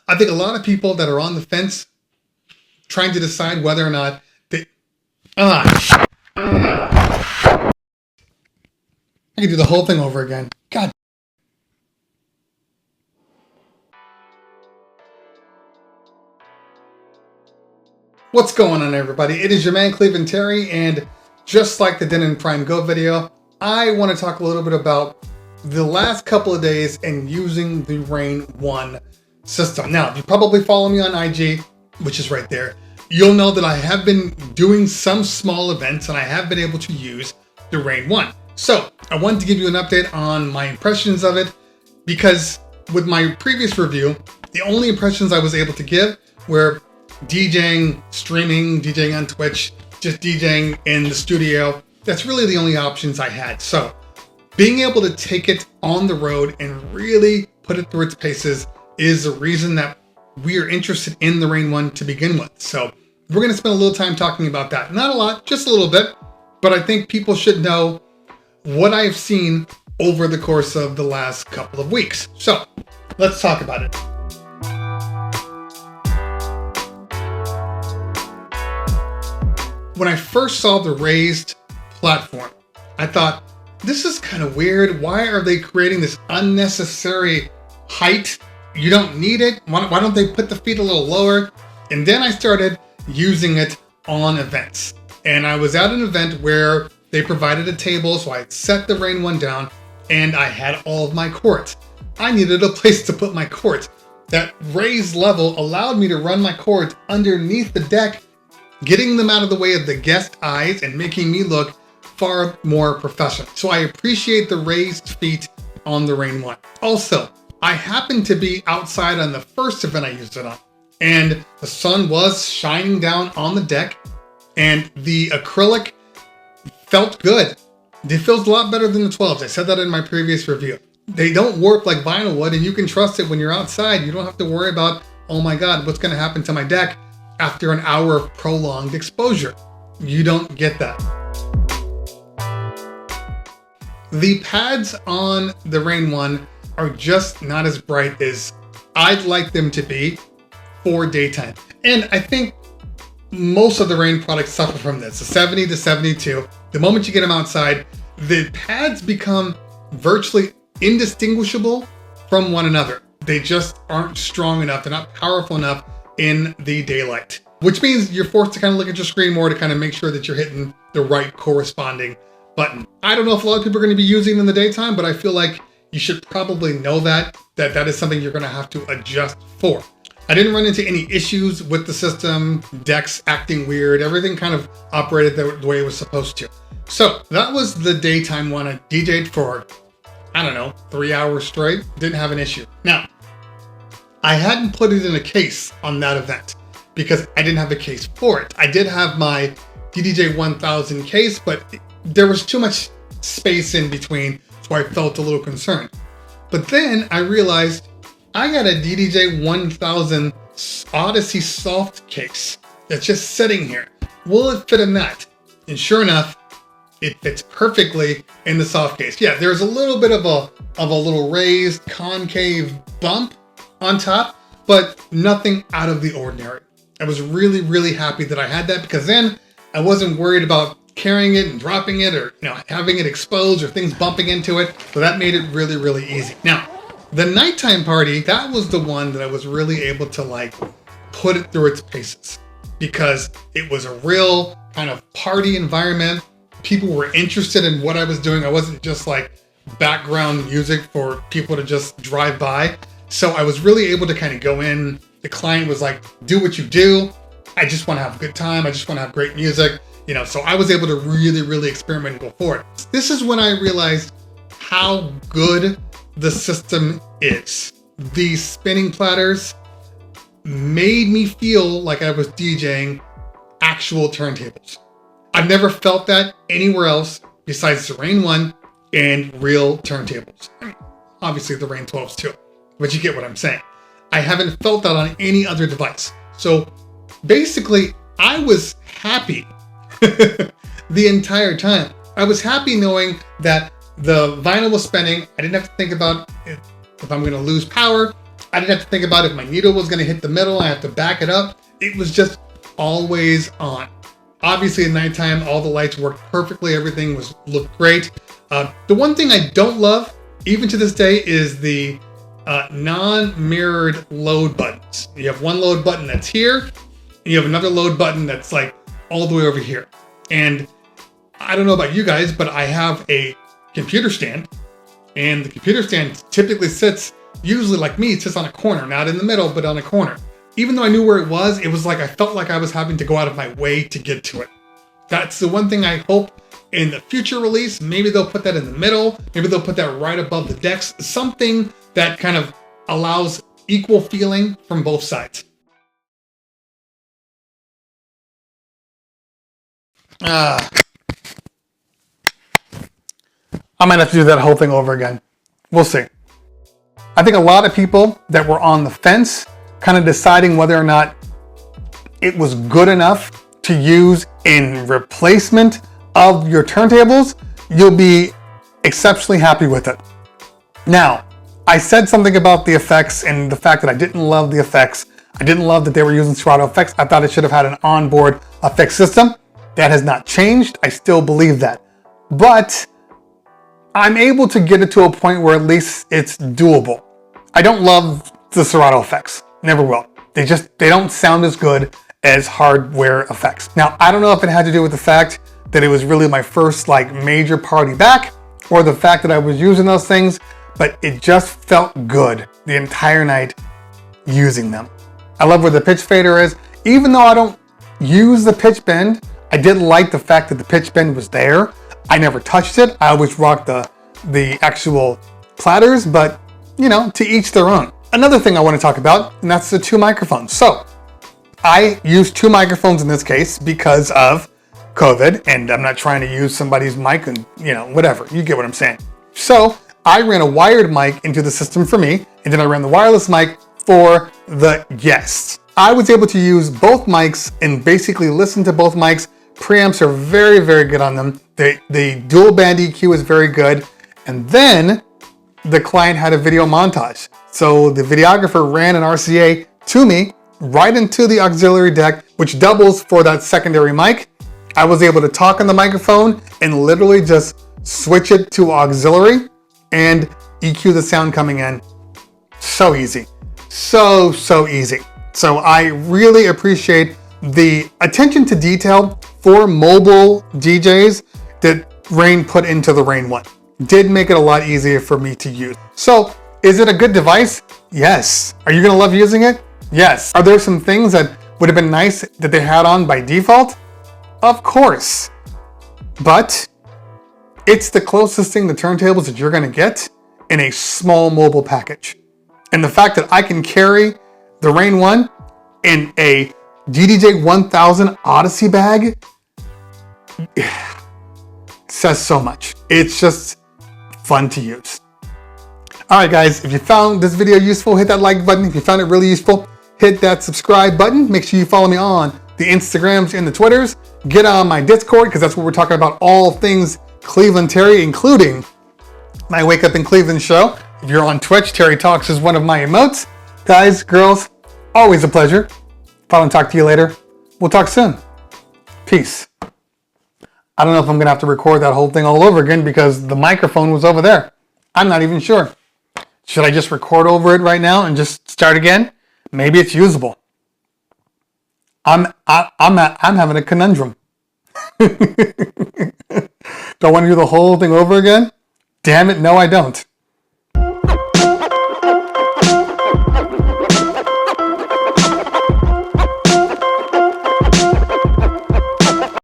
I think a lot of people that are on the fence trying to decide whether or not they... I can do the whole thing over again. God. What's going on, everybody? It is your man, Cleveland Terry, and just like the Denon Prime Go video, I want to talk a little bit about the last couple of days and using the Rane One system. Now, if you probably follow me on IG, which is right there, you'll know that I have been doing some small events and I have been able to use the Rane One. So I wanted to give you an update on my impressions of it, because with my previous review, the only impressions I was able to give were DJing, streaming, DJing on Twitch, just DJing in the studio. That's really the only options I had. So being able to take it on the road and really put it through its paces is the reason that we are interested in the Rane One to begin with. So we're going to spend a little time talking about that. Not a lot, just a little bit, but I think people should know what I've seen over the course of the last couple of weeks. So let's talk about it. When I first saw the raised platform, I thought, this is kind of weird. Why are they creating this unnecessary height? You don't need it. Why don't they put the feet a little lower? And then I started using it on events. And I was at an event where they provided a table, so I set the Rane One down and I had all of my cords. I needed a place to put my cords. That raised level allowed me to run my cords underneath the deck, getting them out of the way of the guest eyes and making me look far more professional. So I appreciate the raised feet on the Rane One. Also, I happened to be outside on the first event I used it on, and the sun was shining down on the deck, and the acrylic felt good. It feels a lot better than the 12s. I said that in my previous review. They don't warp like vinyl would, and you can trust it when you're outside. You don't have to worry about, oh my God, what's gonna happen to my deck after an hour of prolonged exposure. You don't get that. The pads on the Rane One are just not as bright as I'd like them to be for daytime. And I think most of the Rane products suffer from this. The 70 to 72, the moment you get them outside, the pads become virtually indistinguishable from one another. They just aren't strong enough. They're not powerful enough in the daylight, which means you're forced to kind of look at your screen more to kind of make sure that you're hitting the right corresponding button. I don't know if a lot of people are going to be using them in the daytime, but I feel like you should probably know that is something you're going to have to adjust for. I didn't run into any issues with the system, decks acting weird, everything kind of operated the way it was supposed to. So that was the daytime one. I DJ'd for, I don't know, 3 hours straight, didn't have an issue. Now, I hadn't put it in a case on that event because I didn't have a case for it. I did have my DDJ 1000 case, but there was too much space in between, so I felt a little concerned. But then I realized I got a DDJ 1000 Odyssey soft case that's just sitting here. Will it fit in that? And sure enough, it fits perfectly in the soft case. Yeah, there's a little bit of a little raised concave bump on top, but nothing out of the ordinary. I was really, really happy that I had that, because then I wasn't worried about carrying it and dropping it, or having it exposed or things bumping into it. So that made it really, really easy. Now, the nighttime party, that was the one that I was really able to put it through its paces, because it was a real kind of party environment. People were interested in what I was doing. I wasn't just background music for people to just drive by. So I was really able to kind of go in. The client was like, do what you do. I just want to have a good time. I just want to have great music. So I was able to really, really experiment and go for it. This is when I realized how good the system is. These spinning platters made me feel like I was DJing actual turntables. I've never felt that anywhere else besides the Rane One and real turntables. Obviously the Rane 12s too, but you get what I'm saying. I haven't felt that on any other device. So basically, I was happy the entire time. I was happy knowing that the vinyl was spinning. I didn't have to think about if I'm going to lose power. I didn't have to think about if my needle was going to hit the middle. I have to back it up. It was just always on. Obviously at nighttime, all the lights worked perfectly. Everything looked great. The one thing I don't love, even to this day, is the non-mirrored load buttons. You have one load button that's here, and you have another load button that's like all the way over here. And I don't know about you guys, but I have a computer stand, and the computer stand typically sits, usually like me, it sits on a corner, not in the middle, but on a corner. Even though I knew where it was like I felt like I was having to go out of my way to get to it. That's the one thing I hope in the future release, maybe they'll put that in the middle, maybe they'll put that right above the decks, something that kind of allows equal feeling from both sides. I might have to do that whole thing over again. We'll see. I think a lot of people that were on the fence, kind of deciding whether or not it was good enough to use in replacement of your turntables, you'll be exceptionally happy with it. Now, I said something about the effects and the fact that I didn't love the effects. I didn't love that they were using Serato effects. I thought it should have had an onboard effects system. That has not changed. I still believe that. But I'm able to get it to a point where at least it's doable. I don't love the Serato effects. Never will. They don't sound as good as hardware effects. Now, I don't know if it had to do with the fact that it was really my first like major party back, or the fact that I was using those things, but it just felt good the entire night using them. I love where the pitch fader is. Even though I don't use the pitch bend, I did like the fact that the pitch bend was there. I never touched it. I always rocked the actual platters, but you know, to each their own. Another thing I want to talk about, and that's the two microphones. So I use two microphones in this case because of COVID, and I'm not trying to use somebody's mic and, you know, whatever. You get what I'm saying. So I ran a wired mic into the system for me, and then I ran the wireless mic for the guests. I was able to use both mics and basically listen to both mics. Preamps are very, very good on them. The dual band EQ is very good. And then the client had a video montage. So the videographer ran an RCA to me right into the auxiliary deck, which doubles for that secondary mic. I was able to talk on the microphone and literally just switch it to auxiliary and EQ the sound coming in. So easy. So easy. So I really appreciate the attention to detail for mobile DJs that Rane put into the Rane One. Did make it a lot easier for me to use. So is it a good device? Yes. Are you gonna love using it? Yes. Are there some things that would have been nice that they had on by default? Of course. But it's the closest thing to turntables that you're gonna get in a small mobile package. And the fact that I can carry the Rane One in a DDJ 1000 Odyssey bag says so much. It's just fun to use. All right, guys, if you found this video useful, hit that like button. If you found it really useful, hit that subscribe button. Make sure you follow me on the Instagrams and the Twitters. Get on my Discord, because that's where we're talking about all things Cleveland Terry, including my Wake Up in Cleveland show. If you're on Twitch, Terry Talks is one of my emotes. Guys, girls, always a pleasure. If I don't talk to you later, we'll talk soon. Peace. I don't know if I'm gonna have to record that whole thing all over again because the microphone was over there. I'm not even sure. Should I just record over it right now and just start again? Maybe it's usable. I'm having a conundrum. Do I want to do the whole thing over again? Damn it, no I don't.